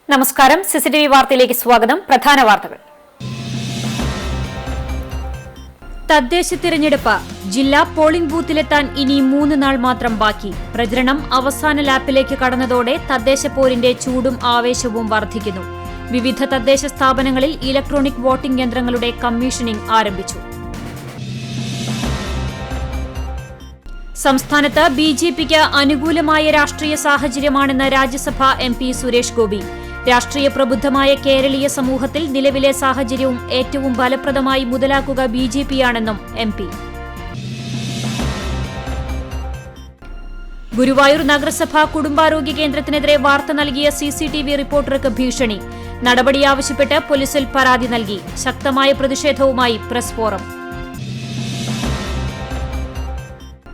നമസ്കാരം. സിസിടിവി വാർത്തയിലേക്ക് സ്വാഗതം. പ്രധാന വാർത്തകൾ. തദ്ദേശ തിരഞ്ഞെടുപ്പ്. ജില്ലാ പോളിംഗ് ബൂത്തിലെത്താൻ ഇനി 3 നാൾ മാത്രം ബാക്കി. പ്രചരണം അവസാന ലാപ്പിലേക്ക് കടന്നതോടെ തദ്ദേശ പോരിന്റെ ചൂടും ആവേശവും വർദ്ധിക്കുന്നു. വിവിധ തദ്ദേശ സ്ഥാപനങ്ങളിൽ ഇലക്ട്രോണിക് വോട്ടിംഗ് യന്ത്രങ്ങളുടെ കമ്മീഷനിംഗ് ആരംഭിച്ചു. സംസ്ഥാനത്ത് ബിജെപിക്ക് അനുകൂലമായ രാഷ്ട്രീയ സാഹചര്യമാണെന്ന് രാജ്യസഭാ MP സുരേഷ് ഗോപി. രാഷ്ട്രീയ പ്രബുദ്ധമായ കേരളീയ സമൂഹത്തിൽ നിലവിലെ സാഹചര്യവും ഏറ്റവും ഫലപ്രദമായി മുതലാക്കുക ബിജെപിയാണെന്നും MP. ഗുരുവായൂർ നഗരസഭ കുടുംബാരോഗ്യ കേന്ദ്രത്തിനെതിരെ വാർത്ത നൽകിയ CCTV റിപ്പോർട്ടർക്ക് ഭീഷണി. നടപടി ആവശ്യപ്പെട്ട് പോലീസിൽ പരാതി നൽകി. ശക്തമായ പ്രതിഷേധവുമായി പ്രസ് ഫോറം.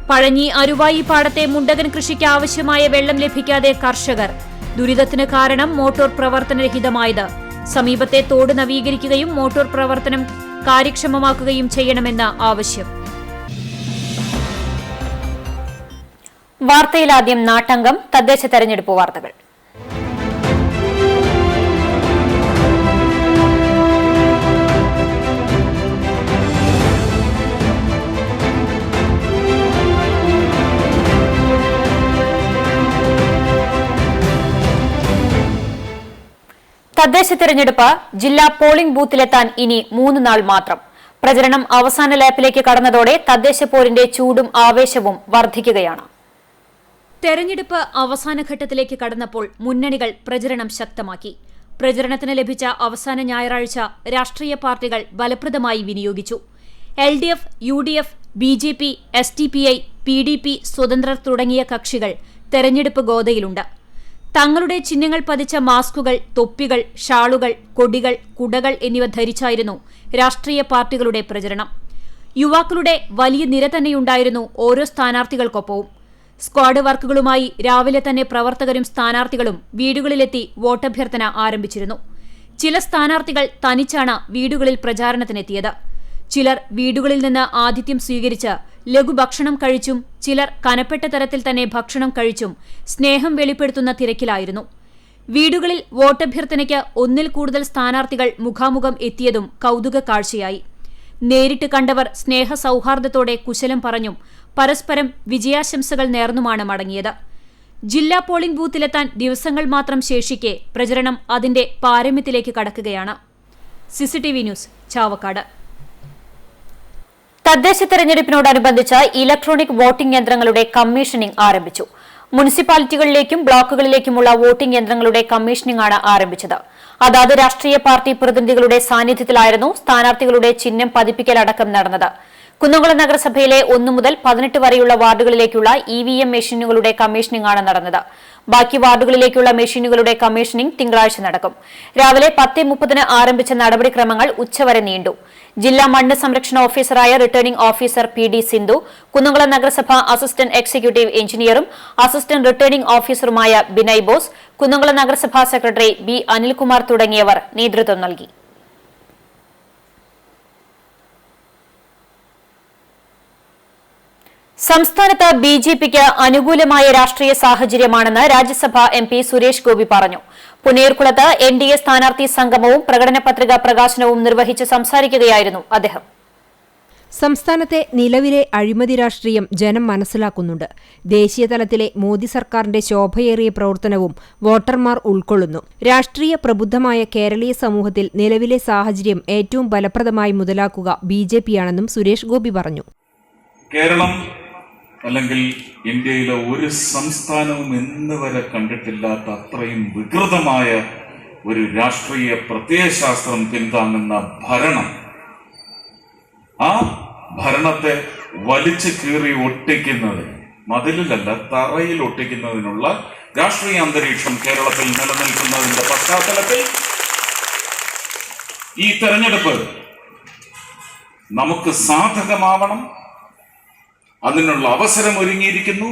പഴഞ്ഞി അരുവായി പാടത്തെ മുണ്ടകൻ കൃഷിക്ക് ആവശ്യമായ വെള്ളം ലഭിക്കാതെ കർഷകർ. ദുരിതത്തിന് കാരണം മോട്ടോർ പ്രവർത്തനരഹിതമായത്. സമീപത്തെ തോട് നവീകരിക്കുകയും മോട്ടോർ പ്രവർത്തനം കാര്യക്ഷമമാക്കുകയും ചെയ്യണമെന്ന ആവശ്യം. വാർത്തയിലാദ്യം നാട്ടംഗം. തദ്ദേശ തെരഞ്ഞെടുപ്പ് വാർത്തകൾ. തദ്ദേശ തെരഞ്ഞെടുപ്പ്. ജില്ലാ പോളിംഗ് ബൂത്തിലെത്താൻ ഇനി 3 നാൾ മാത്രം. പ്രചരണം അവസാന ലാപ്പിലേക്ക് കടന്നതോടെ തദ്ദേശ പോരിന്റെ ചൂടും ആവേശവും വർദ്ധിക്കുകയാണ്. തെരഞ്ഞെടുപ്പ് അവസാന ഘട്ടത്തിലേക്ക് കടന്നപ്പോൾ മുന്നണികൾ പ്രചരണം ശക്തമാക്കി. പ്രചരണത്തിന് ലഭിച്ച അവസാന ഞായറാഴ്ച രാഷ്ട്രീയ പാർട്ടികൾ ഫലപ്രദമായി വിനിയോഗിച്ചു. LDF, UDF, BJP, SDPI, PDP, സ്വതന്ത്രർ തുടങ്ങിയ കക്ഷികൾ തെരഞ്ഞെടുപ്പ് ഗോതയിലുണ്ട്. തങ്ങളുടെ ചിഹ്നങ്ങൾ പതിച്ച മാസ്കുകൾ, തൊപ്പികൾ, ഷാളുകൾ, കൊടികൾ, കുടകൾ എന്നിവ ധരിച്ചായിരുന്നു രാഷ്ട്രീയ പാർട്ടികളുടെ പ്രചരണം. യുവാക്കളുടെ വലിയ നിര തന്നെയുണ്ടായിരുന്നു ഓരോ സ്ഥാനാർത്ഥികൾക്കൊപ്പവും. സ്ക്വാഡ് വർക്കുകളുമായി രാവിലെ തന്നെ പ്രവർത്തകരും സ്ഥാനാർത്ഥികളും വീടുകളിലെത്തി വോട്ടഭ്യർത്ഥന ആരംഭിച്ചിരുന്നു. ചില സ്ഥാനാർത്ഥികൾ തനിച്ചാണ് വീടുകളിൽ പ്രചാരണത്തിനെത്തിയത്. ചിലർ വീടുകളിൽ നിന്ന് ആതിഥ്യം സ്വീകരിച്ച് ലഘുഭക്ഷണം കഴിച്ചും ചിലർ കനപ്പെട്ട തരത്തിൽ തന്നെ ഭക്ഷണം കഴിച്ചും സ്നേഹം വെളിപ്പെടുത്തുന്ന തിരക്കിലായിരുന്നു. വീടുകളിൽ വോട്ടഭ്യർത്ഥനയ്ക്ക് 1-ൽ കൂടുതൽ സ്ഥാനാർത്ഥികൾ മുഖാമുഖം എത്തിയതും കൗതുക കാഴ്ചയായി. നേരിട്ട് കണ്ടവർ സ്നേഹ സൌഹാർദ്ദത്തോടെ കുശലം പറഞ്ഞും പരസ്പരം വിജയാശംസകൾ നേർന്നുമാണ് മടങ്ങിയത്. ജില്ലാ പോളിംഗ് ബൂത്തിലെത്താൻ ദിവസങ്ങൾ മാത്രം ശേഷിക്കെ പ്രചരണം അതിന്റെ പാരമ്യത്തിലേക്ക് കടക്കുകയാണ്. CCTV news, Chavakkad. തദ്ദേശ തെരഞ്ഞെടുപ്പിനോടനുബന്ധിച്ച് ഇലക്ട്രോണിക് വോട്ടിംഗ് യന്ത്രങ്ങളുടെ കമ്മീഷനിംഗ് ആരംഭിച്ചു. മുനിസിപ്പാലിറ്റികളിലേക്കും ബ്ലോക്കുകളിലേക്കുമുള്ള വോട്ടിംഗ് യന്ത്രങ്ങളുടെ കമ്മീഷനിംഗ് ആണ് ആരംഭിച്ചത്. അതാത് രാഷ്ട്രീയ പാർട്ടി പ്രതിനിധികളുടെ സാന്നിധ്യത്തിലായിരുന്നു സ്ഥാനാർത്ഥികളുടെ ചിഹ്നം പതിപ്പിക്കലടക്കം നടന്നത്. കുന്നംകുളം നഗരസഭയിലെ 1 മുതൽ 18 വരെയുള്ള വാർഡുകളിലേക്കുള്ള EVM മെഷീനുകളുടെ കമ്മീഷനിംഗ് ആണ് നടന്നത്. ബാക്കി വാർഡുകളിലേക്കുള്ള മെഷീനുകളുടെ കമ്മീഷനിംഗ് തിങ്കളാഴ്ച നടക്കും. രാവിലെ 10:30 ആരംഭിച്ച നടപടിക്രമങ്ങൾ ഉച്ചവരെ നീണ്ടു. ജില്ലാ മണ്ണ് സംരക്ഷണ ഓഫീസറായ returning officer PD Sindhu, Kunnamkulam നഗരസഭ അസിസ്റ്റന്റ് എക്സിക്യൂട്ടീവ് എഞ്ചിനീയറും അസിസ്റ്റന്റ് റിട്ടേണിംഗ് ഓഫീസറുമായ ബിനയ് ബോസ്, കുന്നംകുളം നഗരസഭാ സെക്രട്ടറി B അനിൽകുമാർ തുടങ്ങിയവർ നേതൃത്വം നൽകി. സംസ്ഥാനത്ത് BJPക്ക് അനുകൂലമായ രാഷ്ട്രീയ സാഹചര്യമാണെന്ന് രാജ്യസഭാ MP സുരേഷ് ഗോപി പറഞ്ഞു. പുന്നയൂർകുളത്ത് NDA സ്ഥാനാർത്ഥി സംഗമവും പ്രകടന പത്രിക പ്രകാശനവും നിർവഹിച്ച് സംസാരിക്കുകയായിരുന്നു അദ്ദേഹം. സംസ്ഥാനത്തെ നിലവിലെ അഴിമതി രാഷ്ട്രീയം ജനം മനസ്സിലാക്കുന്നുണ്ട്. ദേശീയതലത്തിലെ മോദി സർക്കാരിന്റെ ശോഭയേറിയ പ്രവർത്തനവും വോട്ടർമാർ ഉൾക്കൊള്ളുന്നു. രാഷ്ട്രീയ പ്രബുദ്ധമായ കേരളീയ സമൂഹത്തിൽ നിലവിലെ സാഹചര്യം ഏറ്റവും ഫലപ്രദമായി മുതലാക്കുക BJPയാണെന്നും സുരേഷ് ഗോപി പറഞ്ഞു. കേരളം അല്ലെങ്കിൽ ഇന്ത്യയിലെ ഒരു സംസ്ഥാനവും ഇന്ന് വരെ കണ്ടിട്ടില്ലാത്ത അത്രയും വികൃതമായ ഒരു രാഷ്ട്രീയ പ്രത്യയശാസ്ത്രം പിന്താങ്ങുന്ന ഭരണം, ആ ഭരണത്തെ വലിച്ചു കീറി ഒട്ടിക്കുന്നതിന്, മതിലിലല്ല തറയിൽ ഒട്ടിക്കുന്നതിനുള്ള രാഷ്ട്രീയ അന്തരീക്ഷം കേരളത്തിൽ നിലനിൽക്കുന്നതിന്റെ പശ്ചാത്തലത്തിൽ ഈ തെരഞ്ഞെടുപ്പ് നമുക്ക് സാധകമാവണം. അതിനുള്ള അവസരം ഒരുങ്ങിയിരിക്കുന്നു.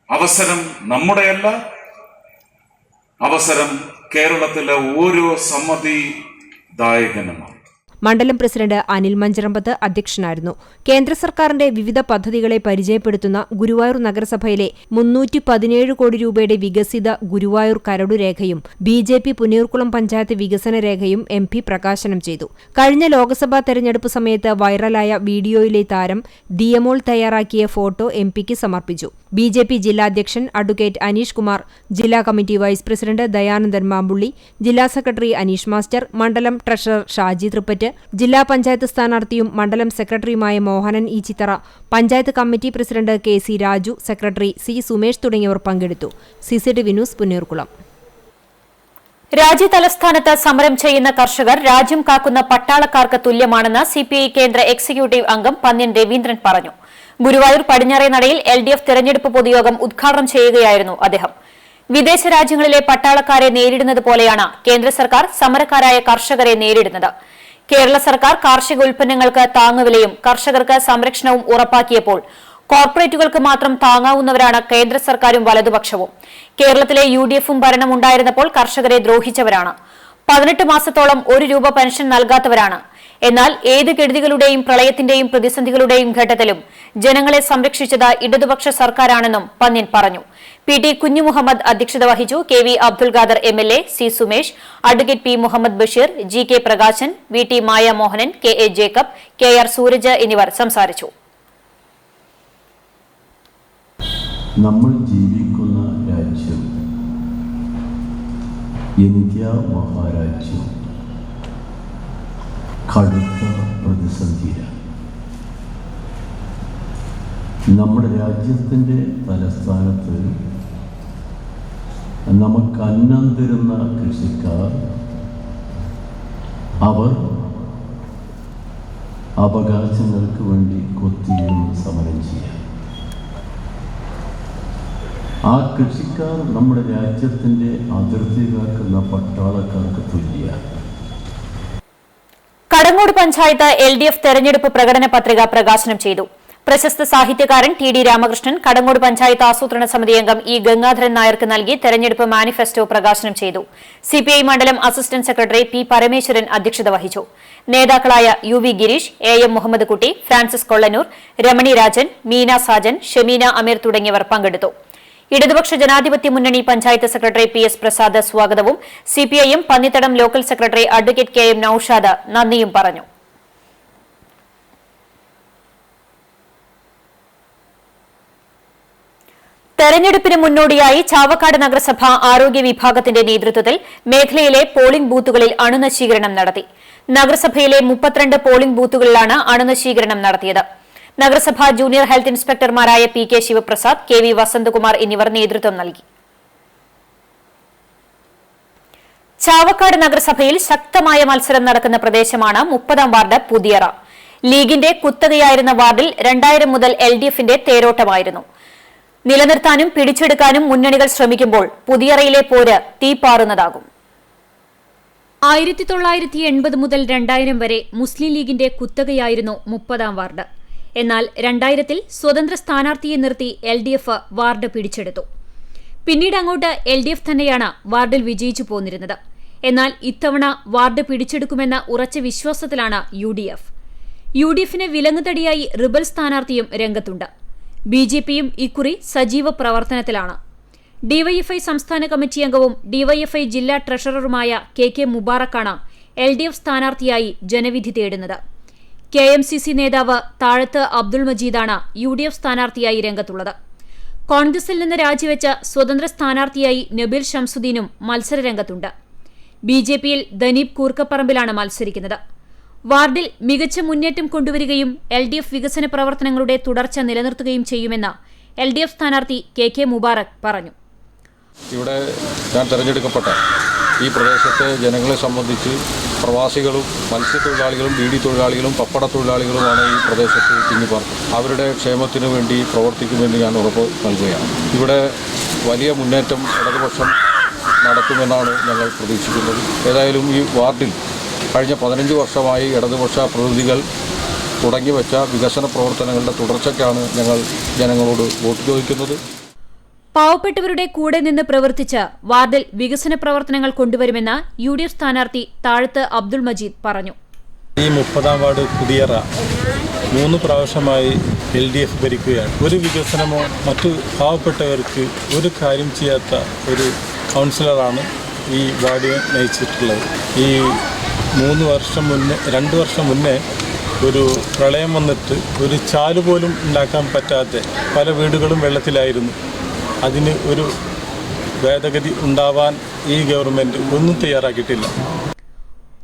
അവസരം നമ്മുടെയല്ല, അവസരം കേരളത്തിലെ ഓരോ സമ്മതിദായകനുമാണ്. മണ്ഡലം പ്രസിഡന്റ് അനിൽ മഞ്ചറമ്പത്ത് അധ്യക്ഷനായിരുന്നു. കേന്ദ്ര സർക്കാരിന്റെ വിവിധ പദ്ധതികളെ പരിചയപ്പെടുത്തുന്ന ഗുരുവായൂർ നഗരസഭയിലെ 317 കോടി രൂപയുടെ വികസിത ഗുരുവായൂർ കരടുരേഖയും BJP പുന്നയൂർക്കുളം പഞ്ചായത്ത് വികസന രേഖയും MP പ്രകാശനം ചെയ്തു. കഴിഞ്ഞ ലോക്സഭാ തെരഞ്ഞെടുപ്പ് സമയത്ത് വൈറലായ വീഡിയോയിലെ താരം ദിയമോൾ തയ്യാറാക്കിയ ഫോട്ടോ MPക്ക് സമർപ്പിച്ചു. BJP ജില്ലാ അധ്യക്ഷൻ അഡ്വക്കേറ്റ് അനീഷ് കുമാർ, ജില്ലാ committee vice president Dayanandan Mampulli, ജില്ലാ സെക്രട്ടറി അനീഷ് മാസ്റ്റർ, മണ്ഡലം ട്രഷറർ ഷാജി തൃപ്പറ്റ്, ജില്ലാ പഞ്ചായത്ത് സ്ഥാനാർത്ഥിയും മണ്ഡലം സെക്രട്ടറിയുമായ Mohanan E Chithara, panchayat committee president KC Raju, secretary C Sumesh തുടങ്ങിയവർ പങ്കെടുത്തു. CCTV news Punnayurkulam. രാജ്യതലസ്ഥാനത്ത് സമരം ചെയ്യുന്ന കർഷകർ രാജ്യം കാക്കുന്ന പട്ടാളക്കാർക്ക് തുല്യമാണെന്ന് CPI കേന്ദ്ര എക്സിക്യൂട്ടീവ് അംഗം പന്ന്യൻ രവീന്ദ്രൻ പറഞ്ഞു. ഗുരുവായൂർ പടിഞ്ഞാറേനടയിൽ LDF തെരഞ്ഞെടുപ്പ് പൊതുയോഗം ഉദ്ഘാടനം ചെയ്യുകയായിരുന്നു അദ്ദേഹം. വിദേശ രാജ്യങ്ങളിലെ പട്ടാളക്കാരെ നേരിടുന്നത് പോലെയാണ് കേന്ദ്ര സർക്കാർ സമരക്കാരായ കർഷകരെ നേരിടുന്നത്. കേരള സർക്കാർ കാർഷിക ഉൽപ്പന്നങ്ങൾക്ക് താങ്ങുവിലയും കർഷകർക്ക് സംരക്ഷണവും ഉറപ്പാക്കിയപ്പോൾ കോർപ്പറേറ്റുകൾക്ക് മാത്രം താങ്ങാവുന്നവരാണ് കേന്ദ്ര സർക്കാരും വലതുപക്ഷവും. കേരളത്തിലെ UDFും ഭരണമുണ്ടായിരുന്നപ്പോൾ കർഷകരെ ദ്രോഹിച്ചവരാണ്. 18 മാസത്തോളം 1 രൂപ പെൻഷൻ നൽകാത്തവരാണ്. എന്നാൽ ഏത് കെടുതികളുടെയും പ്രളയത്തിന്റെയും പ്രതിസന്ധികളുടെയും ഘട്ടത്തിലും ജനങ്ങളെ സംരക്ഷിച്ചത് ഇടതുപക്ഷ സർക്കാരാണെന്നും പന്ന്യൻ പറഞ്ഞു. PT കുഞ്ഞുമുഹമ്മദ് അധ്യക്ഷത വഹിച്ചു. KV Abdul Khader MLA, C Sumesh, advocate P Muhammad Basheer, GK Prakashan, VT Maya Mohanan, KA Jacob, KR Sooraj എന്നിവർ സംസാരിച്ചു. നമ്മൾ ജീവിക്കുന്ന രാജ്യം ഇന്ത്യ മഹാരാജ്യം കടുത്ത പ്രതിസന്ധിയിലാണ്. നമ്മുടെ രാജ്യത്തിൻ്റെ തലസ്ഥാനത്ത് നമുക്ക് അന്നം തരുന്ന കൃഷിക്കാർ അവർ അവകാശങ്ങൾക്ക് വേണ്ടി കൊത്തിയിരുന്ന് സമരം ചെയ്യാം. ആ കൃഷിക്കാർ നമ്മുടെ രാജ്യത്തിൻ്റെ അതിർത്തി കാക്കുന്ന പട്ടാളക്കാർക്ക് തുല്യമാണ്. കടങ്ങോട് പഞ്ചായത്ത് LDF തെരഞ്ഞെടുപ്പ് പ്രകടന പത്രിക പ്രകാശനം ചെയ്തു. പ്രശസ്ത സാഹിത്യകാരൻ TD രാമകൃഷ്ണൻ കടങ്ങോട് പഞ്ചായത്ത് ആസൂത്രണ സമിതി അംഗം E ഗംഗാധരൻ നായർക്ക് നൽകി തെരഞ്ഞെടുപ്പ് മാനിഫെസ്റ്റോ പ്രകാശനം ചെയ്തു. CPI മണ്ഡലം അസിസ്റ്റന്റ് സെക്രട്ടറി P പരമേശ്വരൻ അധ്യക്ഷത വഹിച്ചു. നേതാക്കളായ UV ഗിരീഷ്, AM മുഹമ്മദ് കുട്ടി, ഫ്രാൻസിസ് കൊള്ളനൂർ, രമണി രാജൻ, മീന സാജൻ, ഷമീന അമീർ തുടങ്ങിയവർ പങ്കെടുത്തു. ഇടതുപക്ഷ ജനാധിപത്യ മുന്നണി പഞ്ചായത്ത് സെക്രട്ടറി PS പ്രസാദ് സ്വാഗതവും CPIM Pannithadam local secretary advocate KM Noushad നന്ദിയും പറഞ്ഞു. തെരഞ്ഞെടുപ്പിന് മുന്നോടിയായി ചാവക്കാട് നഗരസഭ ആരോഗ്യ വിഭാഗത്തിന്റെ നേതൃത്വത്തിൽ മേഖലയിലെ പോളിംഗ് ബൂത്തുകളിൽ അണുനശീകരണം നടത്തി. നഗരസഭയിലെ 32 പോളിംഗ് ബൂത്തുകളിലാണ് അണുനശീകരണം നടത്തിയത്. നഗരസഭാ ജൂനിയർ ഹെൽത്ത് ഇൻസ്പെക്ടർമാരായ PK ശിവപ്രസാദ്, KV വസന്തകുമാർ എന്നിവർ നേതൃത്വം നൽകി. ചാവക്കാട് നഗരസഭയിൽ ശക്തമായ മത്സരം നടക്കുന്ന പ്രദേശമാണ് 30ാം വാർഡ് പുതിയറ. ലീഗിന്റെ കുത്തകയായിരുന്ന വാർഡിൽ 2000 മുതൽ LDFന്റെ തേരോട്ടമായിരുന്നു. നിലനിർത്താനും പിടിച്ചെടുക്കാനും മുന്നണികൾ ശ്രമിക്കുമ്പോൾ പുതിയറയിലെ പോര് തീപ്പാറുന്നതാകും. 1980 മുതൽ 2000 വരെ മുസ്ലിം ലീഗിന്റെ കുത്തകയായിരുന്നു 30ാം വാർഡ്. എന്നാൽ 2000-ൽ സ്വതന്ത്ര സ്ഥാനാർത്ഥിയെ നിർത്തി LDF വാർഡ് പിടിച്ചെടുത്തു. പിന്നീട് അങ്ങോട്ട് LDF തന്നെയാണ് വാർഡിൽ വിജയിച്ചു പോന്നിരുന്നത്. എന്നാൽ ഇത്തവണ വാർഡ് പിടിച്ചെടുക്കുമെന്ന ഉറച്ച വിശ്വാസത്തിലാണ് UDF. UDFന് വിലങ്ങുതടിയായി റിബൽ സ്ഥാനാർത്ഥിയും രംഗത്തുണ്ട്. BJPയും ഇക്കുറി സജീവ പ്രവർത്തനത്തിലാണ്. DYFI സംസ്ഥാന കമ്മിറ്റി അംഗവും DYFI ജില്ലാ ട്രഷററുമായ KK മുബാറക്കാണ് LDF സ്ഥാനാർത്ഥിയായി ജനവിധി തേടുന്നത്. KMCC നേതാവ് താഴത്ത് അബ്ദുൾ മജീദാണ് UDF സ്ഥാനാർത്ഥിയായി രംഗത്തുള്ളത്. കോൺഗ്രസിൽ നിന്ന് രാജിവെച്ച സ്വതന്ത്ര സ്ഥാനാർത്ഥിയായി നബീൽ ഷംസുദ്ദീനും മത്സരരംഗത്തുണ്ട്. BJPയിൽ ദനീബ് കൂർക്കപ്പറമ്പിലാണ് മത്സരിക്കുന്നത്. വാർഡിൽ മികച്ച മുന്നേറ്റം കൊണ്ടുവരികയും LDF വികസന പ്രവർത്തനങ്ങളുടെ തുടർച്ച നിലനിർത്തുകയും ചെയ്യുമെന്ന് LDF സ്ഥാനാർത്ഥി KK മുബാറക് പറഞ്ഞു. ഇവിടെ ഞാൻ തെരഞ്ഞെടുക്കപ്പെട്ട ഈ പ്രദേശത്തെ ജനങ്ങളെ സംബന്ധിച്ച് പ്രവാസികളും മത്സ്യത്തൊഴിലാളികളും ബീഡി തൊഴിലാളികളും പപ്പട തൊഴിലാളികളുമാണ് ഈ പ്രദേശത്ത് തിങ്ങിപ്പാർക്കുന്നത്. അവരുടെ ക്ഷേമത്തിനു വേണ്ടി പ്രവർത്തിക്കുമെന്ന് ഞാൻ ഉറപ്പ് നൽകുകയാണ്. ഇവിടെ വലിയ മുന്നേറ്റം ഇടതുപക്ഷം നടത്തുമെന്നാണ് ഞങ്ങൾ പ്രതീക്ഷിക്കുന്നത്. ഏതായാലും ഈ വാർഡിൽ കഴിഞ്ഞ 15 വർഷമായി ഇടതുപക്ഷ പ്രതിനിധികൾ തുടങ്ങിവെച്ച വികസന പ്രവർത്തനങ്ങളുടെ തുടർച്ചയ്ക്കാണ് ഞങ്ങൾ ജനങ്ങളോട് വോട്ട് ചോദിക്കുന്നത്. പാവപ്പെട്ടവരുടെ കൂടെ നിന്ന് പ്രവർത്തിച്ച് വാർഡിൽ വികസന പ്രവർത്തനങ്ങൾ കൊണ്ടുവരുമെന്ന് UDF സ്ഥാനാർത്ഥി താഴത്ത് അബ്ദുൾ മജീദ് പറഞ്ഞു. ഈ 30-ാം വാർഡ് പുതിയറ 3 പ്രാവശ്യമായി LDF ഭരിക്കുകയാണ്. ഒരു വികസനമോ മറ്റു പാവപ്പെട്ടവർക്ക് ഒരു കാര്യം ചെയ്യാത്ത ഒരു കൗൺസിലറാണ് ഈ വാർഡ് നയിച്ചിട്ടുള്ളത്. ഈ 2 വർഷം മുന്നേ ഒരു പ്രളയം വന്നിട്ട് ഒരു ചാല് പോലും ഉണ്ടാക്കാൻ പറ്റാതെ പല വീടുകളും വെള്ളത്തിലായിരുന്നു. അതിന് ഒരു ഭേദഗതി ഉണ്ടാവാൻ ഈ ഗവൺമെൻറ് ഒന്നും തയ്യാറാക്കിയിട്ടില്ല.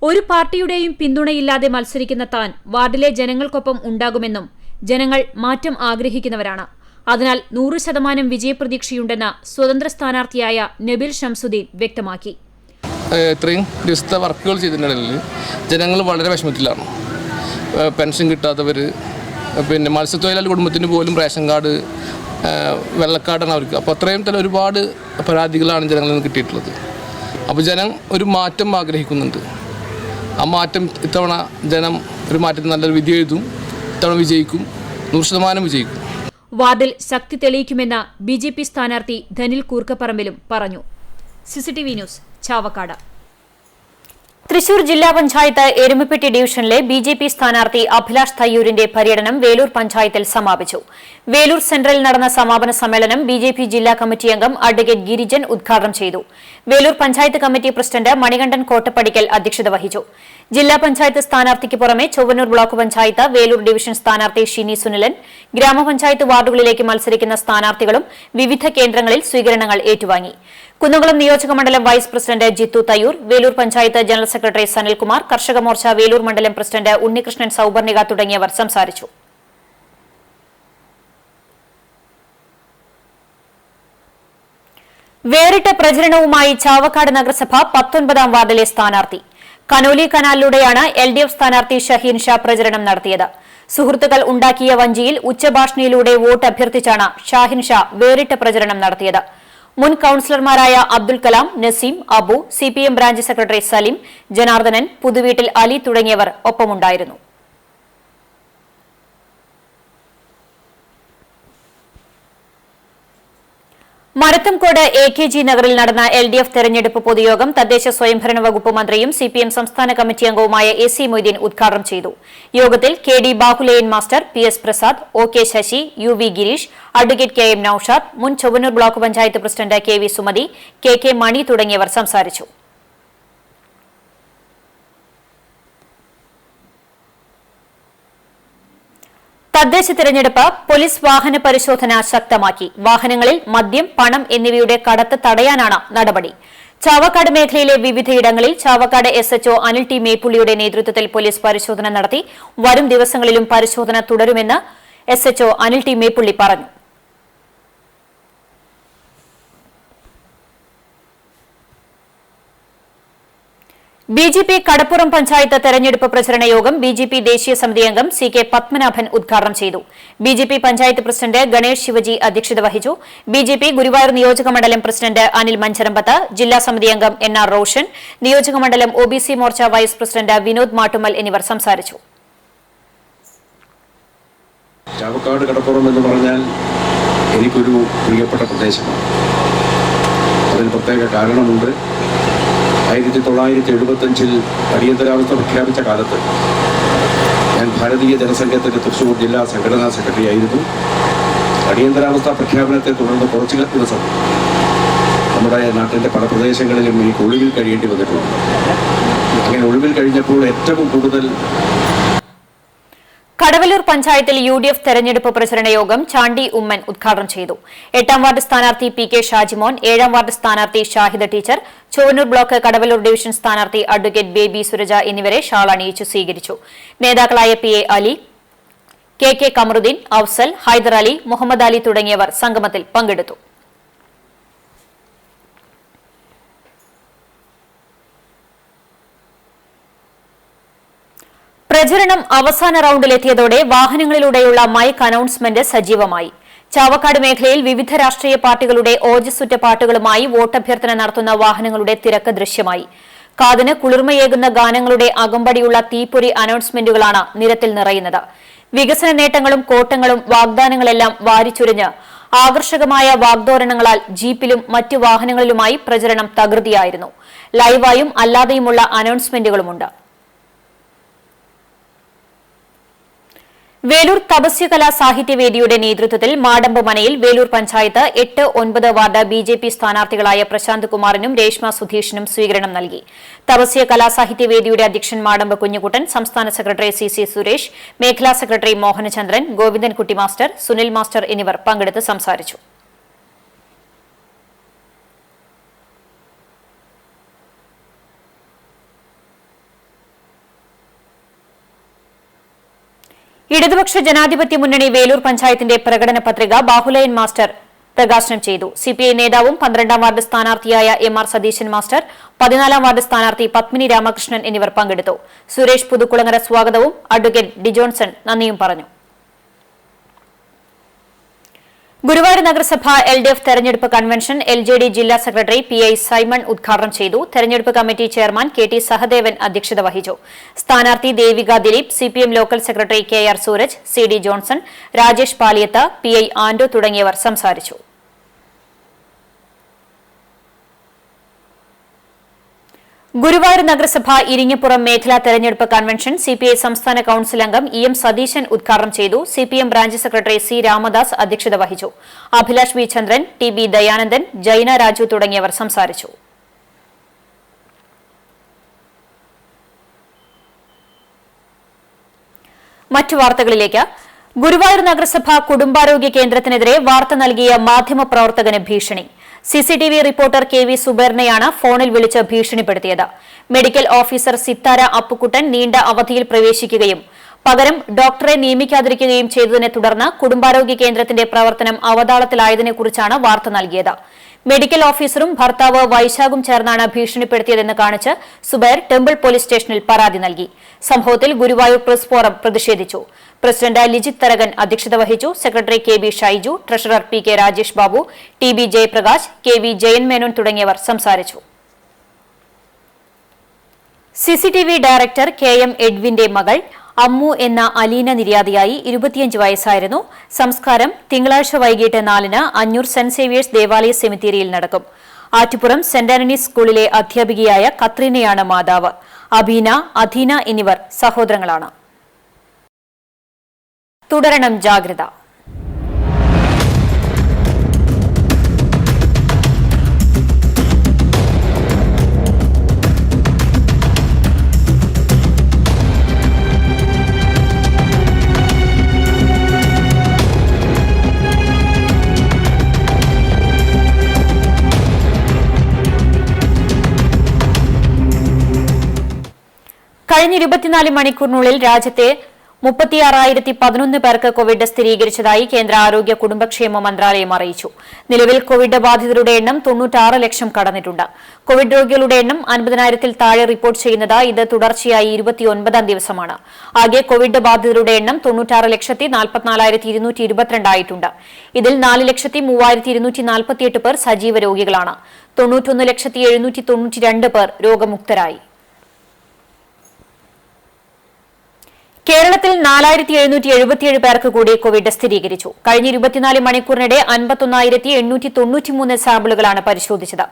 ഒരു പാർട്ടിയുടെയും പിന്തുണയില്ലാതെ മത്സരിക്കുന്ന താൻ വാർഡിലെ ജനങ്ങൾക്കൊപ്പം ഉണ്ടാകുമെന്നും ജനങ്ങൾ മാറ്റം ആഗ്രഹിക്കുന്നവരാണ്. അതിനാൽ 100% വിജയപ്രതീക്ഷയുണ്ടെന്ന് സ്വതന്ത്ര സ്ഥാനാർത്ഥിയായ നബിൽ ഷംസുദ്ദീൻ വ്യക്തമാക്കി. ഇത്രയും ദിവസത്തെ വർക്കുകൾ ചെയ്തിട്ടുണ്ടെങ്കിൽ ജനങ്ങൾ വളരെ വിഷമത്തിലാണ്. പെൻഷൻ കിട്ടാത്തവർ, പിന്നെ മത്സ്യത്തൊഴിലാളി കുടുംബത്തിന് പോലും റേഷൻ കാർഡ്, വെള്ളക്കാർഡാണ് അവർക്ക്. അപ്പോൾ അത്രയും തന്നെ ഒരുപാട് പരാതികളാണ് ജനങ്ങളിൽ നിന്ന് കിട്ടിയിട്ടുള്ളത്. അപ്പോൾ ജനം ഒരു മാറ്റം ആഗ്രഹിക്കുന്നുണ്ട്. ആ മാറ്റം ഇത്തവണ ജനം ഒരു മാറ്റത്തിന് നല്ലൊരു വിധി എഴുതും. ഇത്തവണ വിജയിക്കും, 100% വിജയിക്കും. വാർഡിൽ ശക്തി തെളിയിക്കുമെന്ന് BJP സ്ഥാനാർത്ഥി ധനിൽ കൂർക്കപ്പറമ്പിലും പറഞ്ഞു. CCTV news, Chavakkad. തൃശൂർ ജില്ലാ പഞ്ചായത്ത് എരുമപ്പെട്ടി ഡിവിഷനിലെ BJP സ്ഥാനാർത്ഥി അഭിലാഷ് തയ്യൂരിന്റെ പര്യടനം വേലൂർ പഞ്ചായത്തിൽ സമാപിച്ചു. വേലൂർ സെൻട്രലിൽ നടന്ന സമാപന സമ്മേളനം BJP ജില്ലാ കമ്മിറ്റി അംഗം അഡ്വക്കേറ്റ് ഗിരിജൻ ഉദ്ഘാടനം ചെയ്തു. വേലൂർ പഞ്ചായത്ത് കമ്മിറ്റി പ്രസിഡന്റ് മണികണ്ഠൻ കോട്ടപ്പടിക്കൽ അധ്യക്ഷത വഹിച്ചു. ജില്ലാ പഞ്ചായത്ത് സ്ഥാനാർത്ഥിക്ക് പുറമെ ചൊവ്വന്നൂർ ബ്ലോക്ക് പഞ്ചായത്ത്, വേലൂർ ഡിവിഷൻ സ്ഥാനാർത്ഥി ഷിനി സുനിലൻ, ഗ്രാമപഞ്ചായത്ത് വാർഡുകളിലേക്ക് മത്സരിക്കുന്ന സ്ഥാനാർത്ഥികളും വിവിധ കേന്ദ്രങ്ങളിൽ സ്വീകരണങ്ങൾ ഏറ്റുവാങ്ങി. കുന്നംകുളം നിയോജകമണ്ഡലം vice president Jithu Thayyur, Velur panchayat general secretary Sanilkumar, Karshaka Morcha Velur മണ്ഡലം പ്രസിഡന്റ് ഉണ്ണികൃഷ്ണൻ സൌപർണിക തുടങ്ങിയവർ സംസാരിച്ചു. വേറിട്ട പ്രചരണവുമായി ചാവക്കാട് നഗരസഭ 19-ാം വാർഡിലെ സ്ഥാനാർത്ഥി. കനോലി കനാലിലൂടെയാണ് LDF സ്ഥാനാർത്ഥി ഷഹീൻ ഷാ പ്രചരണം നടത്തിയത്. സുഹൃത്തുക്കൾ ഉണ്ടാക്കിയ വഞ്ചിയിൽ ഉച്ചഭാഷണിയിലൂടെ വോട്ട് അഭ്യർത്ഥിച്ചാണ് ഷാഹിൻ ഷാ വേറിട്ട പ്രചരണം നടത്തിയത്. മുൻ കൌൺസിലർമാരായ Abdul Kalam, Naseem, Abu, CPM branch secretary Saleem, Janardhanan, പുതുവീട്ടിൽ അലി തുടങ്ങിയവർ ഒപ്പമുണ്ടായിരുന്നു. മരത്തംകോട് AKG നഗറിൽ നടന്ന LDF തെരഞ്ഞെടുപ്പ് പൊതുയോഗം തദ്ദേശ സ്വയംഭരണ വകുപ്പ് മന്ത്രിയും CPM സംസ്ഥാന കമ്മിറ്റി അംഗവുമായ AC മൊയ്തീൻ ഉദ്ഘാടനം ചെയ്തു. യോഗത്തിൽ KD Bahuleyan master, PS Prasad, OK Sasi, UV Gireesh, advocate KM Noushad, മുൻ Chowannur block panchayat president KV Sumathi, KK Mani തുടങ്ങിയവർ സംസാരിച്ചു. തദ്ദേശ തെരഞ്ഞെടുപ്പ് പോലീസ് വാഹന പരിശോധന ശക്തമാക്കി. വാഹനങ്ങളിൽ മദ്യം, പണം എന്നിവയുടെ കടത്ത് തടയാനാണ് നടപടി. ചാവക്കാട് മേഖലയിലെ വിവിധയിടങ്ങളിൽ ചാവക്കാട് SHO അനിൽ T മേപ്പുള്ളിയുടെ നേതൃത്വത്തിൽ പോലീസ് പരിശോധന നടത്തി. വരും ദിവസങ്ങളിലും പരിശോധന തുടരുമെന്ന് SHO അനിൽ T മേപ്പുള്ളി പറഞ്ഞു. BJP കടപ്പുറം പഞ്ചായത്ത് തെരഞ്ഞെടുപ്പ് പ്രചരണ യോഗം BJP ദേശീയ സമിതി അംഗം CK പത്മനാഭൻ ഉദ്ഘാടനം ചെയ്തു. BJP പഞ്ചായത്ത് പ്രസിഡന്റ് ഗണേഷ് ശിവജി അധ്യക്ഷത വഹിച്ചു. BJP ഗുരുവായൂർ നിയോജകമണ്ഡലം പ്രസിഡന്റ് അനിൽ മഞ്ചരമ്പത്ത്, ജില്ലാ സമിതി അംഗം NR റോഷൻ, നിയോജകമണ്ഡലം OBC Morcha vice president Vinod Mattummal എന്നിവർ സംസാരിച്ചു. ചാവക്കാട് കടപ്പുറം എന്ന് പറഞ്ഞാൽ എനിക്കൊരു പ്രിയപ്പെട്ട പ്രദേശമാണ്. അതിന് പ്രത്യേക കാരണമുണ്ട്. 1975 അടിയന്തരാവസ്ഥ പ്രഖ്യാപിച്ച കാലത്ത് ഞാൻ ഭാരതീയ ജനസംഘത്തിന്റെ തൃശ്ശൂർ ജില്ലാ സംഘടനാ സെക്രട്ടറി ആയിരുന്നു. അടിയന്തരാവസ്ഥ പ്രഖ്യാപനത്തെ തുടർന്ന് കുറച്ച് ദിവസം നമ്മുടെ നാട്ടിൻ്റെ പല പ്രദേശങ്ങളിലും എനിക്ക് ഒളിവിൽ കഴിയേണ്ടി വന്നിട്ടുണ്ട്. അങ്ങനെ ഒളിവിൽ കഴിഞ്ഞപ്പോൾ ഏറ്റവും കൂടുതൽ കടവല്ലൂർ പഞ്ചായത്തിൽ UDF തെരഞ്ഞെടുപ്പ് പ്രചരണ യോഗം ചാണ്ടി ഉമ്മൻ ഉദ്ഘാടനം ചെയ്തു. 8-ാം വാർഡ് സ്ഥാനാർത്ഥി PK ഷാജിമോൻ, 7-ാം വാർഡ് സ്ഥാനാർത്ഥി Shahida teacher, Chowwannur block Kadavallur division സ്ഥാനാർത്ഥി അഡ്വക്കേറ്റ് ബേബി സുരജ എന്നിവരെ ഷാൾ അണിയിച്ചു സ്വീകരിച്ചു. നേതാക്കളായ PA അലി, KK കമറുദ്ദീൻ, അഫ്സൽ, ഹൈദർ അലി, മുഹമ്മദ് അലി തുടങ്ങിയവർ സംഗമത്തിൽ പങ്കെടുത്തു. പ്രചരണം അവസാന റൌണ്ടിലെത്തിയതോടെ വാഹനങ്ങളിലൂടെയുള്ള മൈക്ക് അനൌൺസ്മെന്റ് സജീവമായി. ചാവക്കാട് മേഖലയിൽ വിവിധ രാഷ്ട്രീയ പാർട്ടികളുടെ ഓജസ്സുറ്റ പാട്ടുകളുമായി വോട്ടഭ്യർത്ഥന നടത്തുന്ന വാഹനങ്ങളുടെ തിരക്ക് ദൃശ്യമായി. കാതിന് കുളിർമയേകുന്ന ഗാനങ്ങളുടെ അകമ്പടിയുള്ള തീപ്പൊരി അനൌൺസ്മെന്റുകളാണ് നിരത്തിൽ നിറയുന്നത്. വികസന നേട്ടങ്ങളും കോട്ടങ്ങളും വാഗ്ദാനങ്ങളെല്ലാം വാരിച്ചുരിഞ്ഞ് ആകർഷകമായ വാഗ്ദോരണങ്ങളാൽ ജീപ്പിലും മറ്റു വാഹനങ്ങളിലുമായി പ്രചരണം തകൃതിയായിരുന്നു. ലൈവായും അല്ലാതെയുമുള്ള അനൌൺസ്മെന്റുകളുമുണ്ട്. വേലൂർ തപസ്യകലാ സാഹിത്യവേദിയുടെ നേതൃത്വത്തിൽ മാടമ്പ് മനയിൽ വേലൂർ പഞ്ചായത്ത് 8-9 വാർഡ് ബിജെപി സ്ഥാനാർത്ഥികളായ പ്രശാന്ത് കുമാറിനും രേഷ്മ സുധീഷിനും സ്വീകരണം നൽകി. തപസ്യ കലാസാഹിത്യവേദിയുടെ അധ്യക്ഷൻ മാടമ്പ് കുഞ്ഞുകുട്ടൻ, സംസ്ഥാന സെക്രട്ടറി CC സുരേഷ്, മേഖലാ secretary Mohanachandran, Govindankutty master, Sunil master എന്നിവർ പങ്കെടുത്ത് സംസാരിച്ചു. ഇടതുപക്ഷ ജനാധിപത്യ മുന്നണി വേലൂർ പഞ്ചായത്തിന്റെ പ്രകടന പത്രിക ബാഹുലയൻ മാസ്റ്റർ പ്രകാശനം ചെയ്തു. CPI നേതാവും 12ാം വാർഡ് സ്ഥാനാർത്ഥിയായ MR സതീശൻ മാസ്റ്റർ, 14ാം വാർഡ് സ്ഥാനാർത്ഥി പത്മിനി രാമകൃഷ്ണൻ എന്നിവർ പങ്കെടുത്തു. സുരേഷ് പുതുക്കുളങ്ങര സ്വാഗതവും അഡ്വക്കേറ്റ് ഡിജോൺസൺ നന്ദിയും പറഞ്ഞു. ഗുരുവായൂർ നഗരസഭ LDF തെരഞ്ഞെടുപ്പ് കൺവെൻഷൻ LJD ജില്ലാ സെക്രട്ടറി PI സൈമൺ ഉദ്ഘാടനം ചെയ്തു. തെരഞ്ഞെടുപ്പ് കമ്മിറ്റി ചെയർമാൻ KT സഹദേവൻ അധ്യക്ഷത വഹിച്ചു. സ്ഥാനാർത്ഥി Devika Dileep, CPM local secretary KR Sooraj, CD Johnson, Rajesh Paliyath, PI Ando തുടങ്ങിയവർ സംസാരിച്ചു. ഗുരുവായൂർ നഗരസഭ ഇരിങ്ങപ്പുറം മേഖലാ തെരഞ്ഞെടുപ്പ് കൺവെൻഷൻ CPI സംസ്ഥാന കൌൺസിൽ അംഗം EM സതീശൻ ഉദ്ഘാടനം ചെയ്തു. CPM branch secretary C Ramadas അധ്യക്ഷത വഹിച്ചു. അഭിലാഷ് വി ചന്ദ്രൻ, TB ദയാനന്ദൻ, ജൈന രാജു തുടങ്ങിയവർ സംസാരിച്ചു. മറ്റു വാർത്തകളിലേക്ക്. ഗുരുവായൂർ നഗരസഭ കുടുംബാരോഗ്യ കേന്ദ്രത്തിനെതിരെ വാർത്ത നൽകിയ മാധ്യമപ്രവർത്തകന് ഭീഷണി. CCTV റിപ്പോർട്ടർ KV സുബേറിനെയാണ് ഫോണിൽ വിളിച്ച് ഭീഷണിപ്പെടുത്തിയത്. മെഡിക്കൽ ഓഫീസർ സിത്താര അപ്പുക്കുട്ടൻ നീണ്ട അവധിയിൽ പ്രവേശിക്കുകയും പകരം ഡോക്ടറെ നിയമിക്കാതിരിക്കുകയും ചെയ്തതിനെ തുടർന്ന് കുടുംബാരോഗ്യ കേന്ദ്രത്തിന്റെ പ്രവർത്തനം അവതാളത്തിലായതിനെക്കുറിച്ചാണ് വാർത്ത നൽകിയത്. മെഡിക്കൽ ഓഫീസറും ഭർത്താവ് വൈശാഖും ചേർന്നാണ് ഭീഷണിപ്പെടുത്തിയതെന്ന് കാണിച്ച് സുബൈർ ടെമ്പിൾ പോലീസ് സ്റ്റേഷനിൽ പരാതി നൽകി. സംഭവത്തിൽ ഗുരുവായൂർ പ്രസ് ഫോറം പ്രതിഷേധിച്ചു. പ്രസിഡന്റ് ലിജിത് തരകൻ അധ്യക്ഷത വഹിച്ചു. Secretary KB Shaiju, treasurer PK Rajesh Babu, TB Jayaprakash, KV Jayan Menon തുടങ്ങിയവർ സംസാരിച്ചു. CCTV ഡയറക്ടർ KM എഡ്വിന്റെ മകൾ അമ്മു എന്ന അലീന നിര്യാതയായി. 25 വയസ്സായിരുന്നു. സംസ്കാരം തിങ്കളാഴ്ച വൈകിട്ട് 4-ന് അഞ്ഞൂർ സെന്റ് സേവിയേഴ്സ് ദേവാലയ സെമിത്തേരിയിൽ നടക്കും. ആറ്റുപുറം സെന്റ് ആന്റണീസ് സ്കൂളിലെ അധ്യാപികയായ കത്രീനയാണ് മാതാവ്. അബീന, അധീന എന്നിവർ സഹോദരങ്ങളാണ്. തുടരണം ജാഗ്രത. കഴിഞ്ഞ 24 മണിക്കൂറിനുള്ളിൽ രാജ്യത്തെ 36,011 പേർക്ക് കോവിഡ് സ്ഥിരീകരിച്ചതായി കേന്ദ്ര ആരോഗ്യ കുടുംബക്ഷേമ മന്ത്രാലയം അറിയിച്ചു. നിലവിൽ കോവിഡ് ബാധിതരുടെ എണ്ണം 96 ലക്ഷം കടന്നിട്ടുണ്ട്. കോവിഡ് രോഗികളുടെ എണ്ണം 50,000-ൽ താഴെ റിപ്പോർട്ട് ചെയ്യുന്നത് ഇത് തുടർച്ചയായി 29ാം ദിവസമാണ്. ആകെ കോവിഡ് ബാധിതരുടെ എണ്ണം 96,44,222 ആയിട്ടുണ്ട്. ഇതിൽ 4,03,248 പേർ സജീവ രോഗികളാണ്. 91,792 പേർ രോഗമുക്തരായി. കേരളത്തിൽ 4,777 പേർക്ക് കൂടി കോവിഡ് സ്ഥിരീകരിച്ചു. കഴിഞ്ഞ 24 മണിക്കൂറിനിടെ 51,893 സാമ്പിളുകളാണ് പരിശോധിച്ചത്.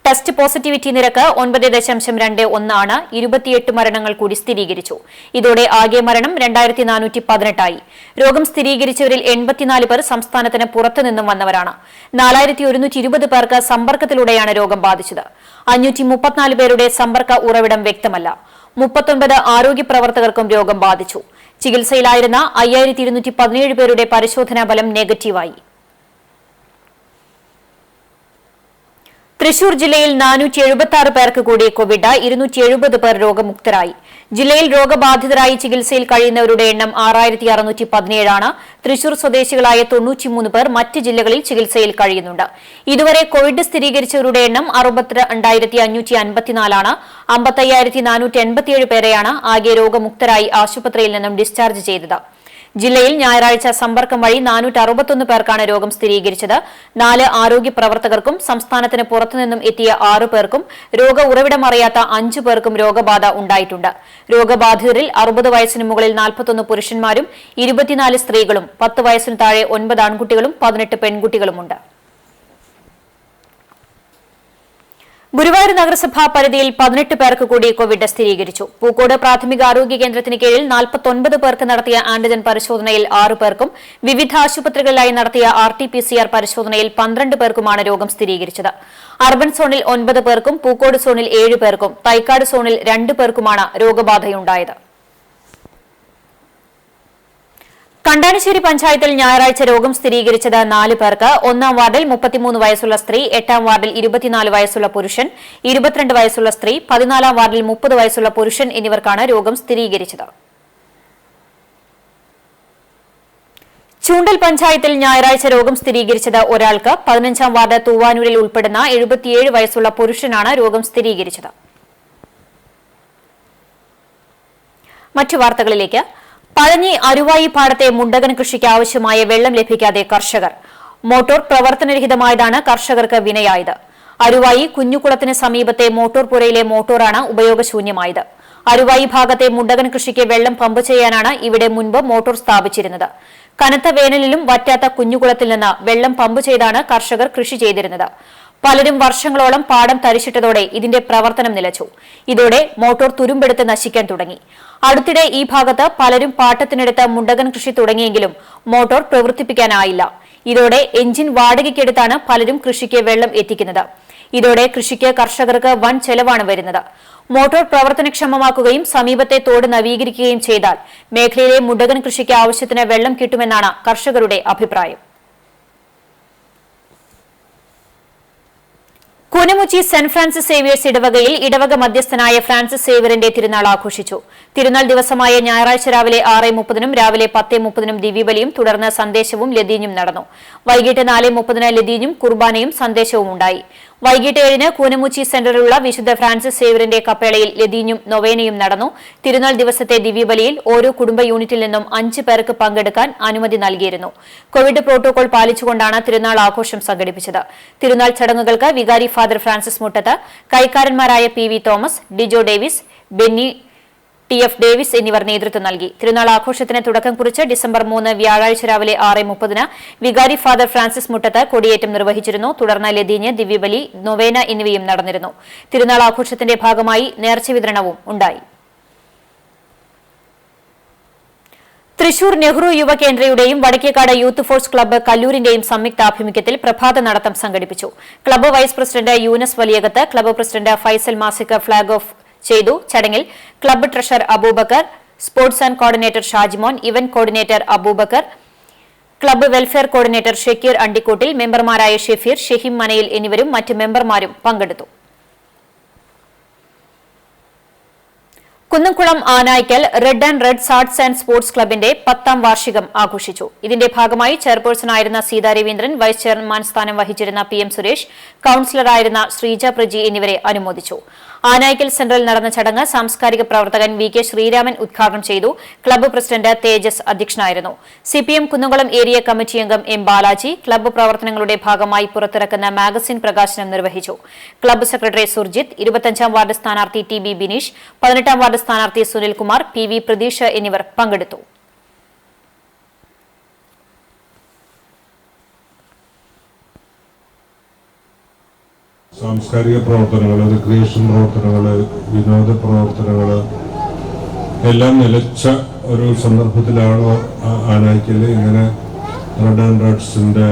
ടെസ്റ്റ് പോസിറ്റിവിറ്റി നിരക്ക് 9.21 ആണ്. 28 മരണങ്ങൾ കൂടി സ്ഥിരീകരിച്ചു. ഇതോടെ ആകെ മരണം 2,418 രോഗം സ്ഥിരീകരിച്ചവരിൽ 84 പേർ സംസ്ഥാനത്തിന് പുറത്തുനിന്നും വന്നവരാണ്. 4,120 പേർക്ക് സമ്പർക്കത്തിലൂടെയാണ് രോഗം ബാധിച്ചത്. 534 പേരുടെ സമ്പർക്ക ഉറവിടം വ്യക്തമല്ല. 39 ആരോഗ്യ പ്രവർത്തകർക്കും രോഗം ബാധിച്ചു. ചികിത്സയിലായിരുന്ന 5,217 പേരുടെ പരിശോധനാ ഫലം നെഗറ്റീവായി. തൃശൂർ ജില്ലയിൽ 476 പേർക്ക് കൂടി കോവിഡ്. 270 പേർ രോഗമുക്തരായി. ജില്ലയിൽ രോഗബാധിതരായി ചികിത്സയിൽ കഴിയുന്നവരുടെ എണ്ണം 6,617 ആണ്. തൃശൂർ സ്വദേശികളായ 93 പേർ മറ്റ് ജില്ലകളിൽ ചികിത്സയിൽ കഴിയുന്നുണ്ട്. ഇതുവരെ കോവിഡ് സ്ഥിരീകരിച്ചവരുടെ എണ്ണം 62,554 ആണ്. 55,487 പേരെയാണ് ആകെ രോഗമുക്തരായി ആശുപത്രിയിൽ നിന്നും ഡിസ്ചാർജ് ചെയ്തത്. ജില്ലയിൽ ഞായറാഴ്ച സമ്പർക്കം വഴി 461 പേർക്കാണ് രോഗം സ്ഥിരീകരിച്ചത്. 4 ആരോഗ്യ പ്രവർത്തകർക്കും സംസ്ഥാനത്തിന് പുറത്തുനിന്നും എത്തിയ 6 പേർക്കും രോഗ ഉറവിടമറിയാത്ത 5 പേർക്കും രോഗബാധ ഉണ്ടായിട്ടുണ്ട്. രോഗബാധിതരിൽ 60 വയസ്സിന് മുകളിൽ 41 പുരുഷന്മാരും 24 സ്ത്രീകളും 10 വയസ്സിന് താഴെ 9 ആൺകുട്ടികളും 18 പെൺകുട്ടികളുമുണ്ട്. ഗുരുവായൂർ നഗരസഭാ പരിധിയിൽ 18 പേർക്ക് കൂടി കോവിഡ് സ്ഥിരീകരിച്ചു. പൂക്കോട് പ്രാഥമിക ആരോഗ്യ കേന്ദ്രത്തിന് കീഴിൽ 49 പേർക്ക് നടത്തിയ ആന്റിജൻ പരിശോധനയിൽ 6 പേർക്കും വിവിധ ആശുപത്രികളിലായി നടത്തിയ RT-PCR പരിശോധനയിൽ 12 പേർക്കുമാണ് രോഗം സ്ഥിരീകരിച്ചത്. അർബൻ സോണിൽ 9 പേർക്കും പൂക്കോട് സോണിൽ 7 പേർക്കും തൈക്കാട് സോണിൽ 2 പേർക്കുമാണ് രോഗബാധയുണ്ടായത്. കണ്ടാണിശ്ശേരി പഞ്ചായത്തിൽ ഞായറാഴ്ച രോഗം സ്ഥിരീകരിച്ചത് 4 പേർക്ക്. 1-ാം വാർഡിൽ 33 വയസ്സുള്ള സ്ത്രീ, 8-ാം വാർഡിൽ 24 വയസ്സുള്ള പുരുഷൻ, 22 വയസ്സുള്ള സ്ത്രീ, 14-ാം വാർഡിൽ 30 വയസ്സുള്ള പുരുഷൻ എന്നിവർക്കാണ് രോഗം സ്ഥിരീകരിച്ചത്. ചൂണ്ടൽ പഞ്ചായത്തിൽ ഞായറാഴ്ച രോഗം സ്ഥിരീകരിച്ചത് ഒരാൾക്ക്. 15-ാം വാർഡ് തൂവാനൂരിൽ ഉൾപ്പെടുന്ന 77 വയസ്സുള്ള പുരുഷനാണ് രോഗം സ്ഥിരീകരിച്ചത്. മറ്റു വാർത്തകളിലേക്ക്. പഴഞ്ഞി അരുവായി പാടത്തെ മുണ്ടകൻ കൃഷിക്ക് ആവശ്യമായ വെള്ളം ലഭിക്കാതെ കർഷകർ. മോട്ടോർ പ്രവർത്തനരഹിതമായതാണ് കർഷകർക്ക് വിനയായത്. അരുവായി കുഞ്ഞുകുളത്തിന് സമീപത്തെ മോട്ടോർ പുരയിലെ മോട്ടോറാണ് ഉപയോഗശൂന്യമായത്. അരുവായി ഭാഗത്തെ മുണ്ടകൻ കൃഷിക്ക് വെള്ളം പമ്പ് ചെയ്യാനാണ് ഇവിടെ മുൻപ് മോട്ടോർ സ്ഥാപിച്ചിരുന്നത്. കനത്ത വേനലിലും വറ്റാത്ത കുഞ്ഞുകുളത്തിൽ നിന്ന് വെള്ളം പമ്പ് ചെയ്താണ് കർഷകർ കൃഷി ചെയ്തിരുന്നത്. പലരും വർഷങ്ങളോളം പാടം തരിച്ചിട്ടതോടെ ഇതിന്റെ പ്രവർത്തനം നിലച്ചു. ഇതോടെ മോട്ടോർ തുരുമ്പെടുത്ത് നശിക്കാൻ തുടങ്ങി. അടുത്തിടെ ഈ ഭാഗത്ത് പലരും പാട്ടത്തിനെടുത്ത് മുണ്ടകൻ കൃഷി തുടങ്ങിയെങ്കിലും മോട്ടോർ പ്രവർത്തിപ്പിക്കാനായില്ല. ഇതോടെ എഞ്ചിൻ വാടകയ്ക്കെടുത്താണ് പലരും കൃഷിക്ക് വെള്ളം എത്തിക്കുന്നത്. ഇതോടെ കൃഷിക്ക് കർഷകർക്ക് വൻ ചെലവാണ് വരുന്നത്. മോട്ടോർ പ്രവർത്തനക്ഷമമാക്കുകയും സമീപത്തെ തോട് നവീകരിക്കുകയും ചെയ്താൽ മേഖലയിലെ മുണ്ടകൻ കൃഷിക്ക് ആവശ്യത്തിന് വെള്ളം കിട്ടുമെന്നാണ് കർഷകരുടെ അഭിപ്രായം. കൂനമുച്ചി സെന്റ് ഫ്രാൻസിസ് സേവിയേഴ്സ് ഇടവകയിൽ ഇടവക മധ്യസ്ഥനായ ഫ്രാൻസിസ് സേവിയറിന്റെ തിരുനാൾ ആഘോഷിച്ചു. തിരുനാൾ ദിവസമായ ഞായറാഴ്ച രാവിലെ 6:30 രാവിലെ 10:30 ദിവ്യബലിയും തുടർന്ന് സന്ദേശവും ലതീഞ്ഞും നടന്നു. വൈകിട്ട് 4:30 ലതീഞ്ഞും കുർബാനയും സന്ദേശവും ഉണ്ടായി. വൈകിട്ട് 7 കൂനമുച്ചി സെന്ററിലുള്ള വിശുദ്ധ ഫ്രാൻസിസ് സേവിയറിന്റെ കപ്പേളയിൽ ലതീഞ്ഞും നൊവേനയും നടന്നു. തിരുനാൾ ദിവസത്തെ ദിവ്യബലിയിൽ ഓരോ കുടുംബ യൂണിറ്റിൽ നിന്നും 5 പേർക്ക് പങ്കെടുക്കാൻ അനുമതി നൽകിയിരുന്നു. കോവിഡ് പ്രോട്ടോകോൾ പാലിച്ചുകൊണ്ടാണ് തിരുനാൾ ആഘോഷം സംഘടിപ്പിച്ചത്. തിരുനാൾ ചടങ്ങുകൾക്ക് വികാരി ഫാദർ ഫ്രാൻസിസ് മുട്ടത്ത്, കൈക്കാരന്മാരായ PV Thomas, Dijo Davis, Benny TF Davis എന്നിവർ നേതൃത്വം നൽകി. തിരുനാൾ ആഘോഷത്തിന് തുടക്കം കുറിച്ച് ഡിസംബർ 3 വ്യാഴാഴ്ച രാവിലെ 6:30 വികാരി ഫാദർ ഫ്രാൻസിസ് മുട്ടത്ത് കൊടിയേറ്റം നിർവഹിച്ചിരുന്നു. തുടർന്ന് ലതീഞ്ഞ്, ദിവ്യബലി, നൊവേന എന്നിവയും നടന്നിരുന്നു. തിരുനാൾ ആഘോഷത്തിന്റെ ഭാഗമായി നേർച്ച വിതരണവും ഉണ്ടായി. തൃശൂർ നെഹ്റു യുവകേന്ദ്രയുടെയും വടക്കേക്കാട് യൂത്ത് ഫോഴ്സ് ക്ലബ്ബ് കല്ലൂരിന്റെയും സംയുക്താഭിമുഖ്യത്തിൽ പ്രഭാത നടത്തം സംഘടിപ്പിച്ചു. Club vice president Yoonus Valiyakath, club president Faisal Masik flag off ചെയ്തു. ചടങ്ങിൽ club treasurer Aboobacker, sports and coordinator Shajimon, event coordinator Aboobacker, club welfare coordinator Shakeer അണ്ടിക്കോട്ടിൽ, മെമ്പർമാരായ ഷെഫീർ, ഷെഹിം മനയിൽ എന്നിവരും മറ്റ് മെമ്പർമാരും പങ്കെടുത്തു. Kunnamkulam Anaykkal red and red arts and sports ക്ലബിന്റെ 10ാം വാർഷികം ആഘോഷിച്ചു. ഇതിന്റെ ഭാഗമായി ചെയർപേഴ്സണായിരുന്ന സീതാ രവീന്ദ്രൻ, വൈസ് ചെയർമാൻ സ്ഥാനം വഹിച്ചിരുന്ന PM സുരേഷ്, കൌൺസിലറായിരുന്ന ശ്രീജ പ്രജി എന്നിവരെ അനുമോദിച്ചു. ആനായ്ക്കൽ സെന്ററിൽ നടന്ന ചടങ്ങ് സാംസ്കാരിക പ്രവർത്തകൻ VK ശ്രീരാമൻ ഉദ്ഘാടനം ചെയ്തു. ക്ലബ്ബ് പ്രസിഡന്റ് തേജസ് അധ്യക്ഷനായിരുന്നു. CPM കുന്നംകുളം ഏരിയ കമ്മിറ്റി അംഗം M ബാലാജി ക്ലബ്ബ് പ്രവർത്തനങ്ങളുടെ ഭാഗമായി പുറത്തിറക്കുന്ന മാഗസിൻ പ്രകാശനം നിർവഹിച്ചു. ക്ലബ്ബ് സെക്രട്ടറി സുർജിത്ത്, 25ാം വാർഡ് സ്ഥാനാർത്ഥി TB ബിനീഷ്, 18ാം വാർഡ് സ്ഥാനാർത്ഥി സുനിൽകുമാർ, PV പ്രതീഷ് എന്നിവർ പങ്കെടുത്തു. സാംസ്കാരിക പ്രവർത്തനങ്ങൾ, റിക്രിയേഷൻ പ്രവർത്തനങ്ങൾ, വിനോദ പ്രവർത്തനങ്ങൾ എല്ലാം നിലച്ച ഒരു സന്ദർഭത്തിലാണ് ആനായ്ക്കൽ ഇങ്ങനെ റെഡ് ആൻഡ് റെഡ്സിന്റെ